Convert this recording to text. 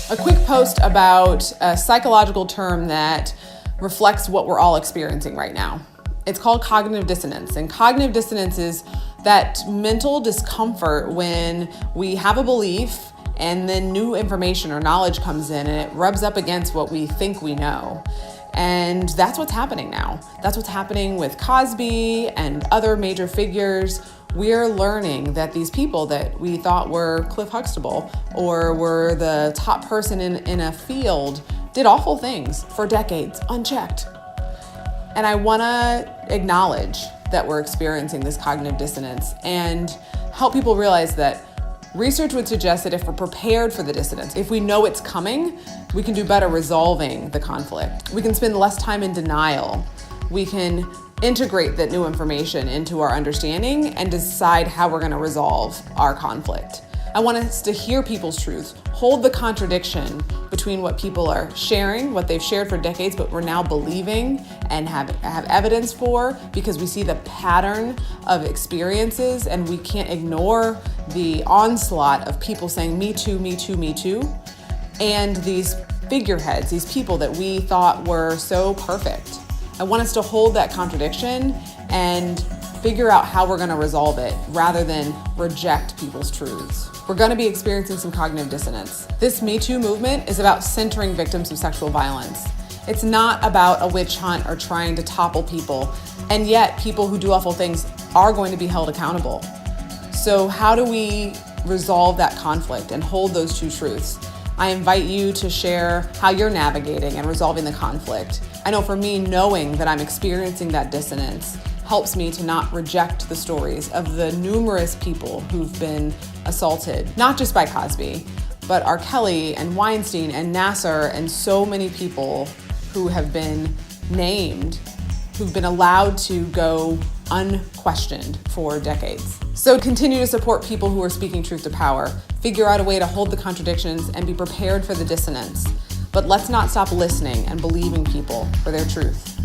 A quick post about a psychological term that reflects what we're all experiencing right now. It's called cognitive dissonance. And cognitive dissonance is that mental discomfort when we have a belief and then new information or knowledge comes in and it rubs up against what we think we know. And that's what's happening now. That's what's happening with Cosby and other major figures. We're learning that these people that we thought were Cliff Huxtable or were the top person in a field did awful things for decades, unchecked. And I want to acknowledge that we're experiencing this cognitive dissonance and help people realize that research would suggest that if we're prepared for the dissonance, if we know it's coming, we can do better resolving the conflict. We can spend less time in denial. We can integrate that new information into our understanding and decide how we're going to resolve our conflict. I want us to hear people's truths, hold the contradiction between what people are sharing, what they've shared for decades, but we're now believing and have evidence for because we see the pattern of experiences and we can't ignore the onslaught of people saying, me too, me too, me too. And these figureheads, these people that we thought were so perfect. I want us to hold that contradiction and figure out how we're going to resolve it rather than reject people's truths. We're going to be experiencing some cognitive dissonance. This Me Too movement is about centering victims of sexual violence. It's not about a witch hunt or trying to topple people, and yet people who do awful things are going to be held accountable. So how do we resolve that conflict and hold those two truths? I invite you to share how you're navigating and resolving the conflict. I know for me, knowing that I'm experiencing that dissonance helps me to not reject the stories of the numerous people who've been assaulted, not just by Cosby, but R. Kelly and Weinstein and Nassar and so many people who have been named, who've been allowed to go unquestioned for decades. So continue to support people who are speaking truth to power. Figure out a way to hold the contradictions and be prepared for the dissonance. But let's not stop listening and believing people for their truth.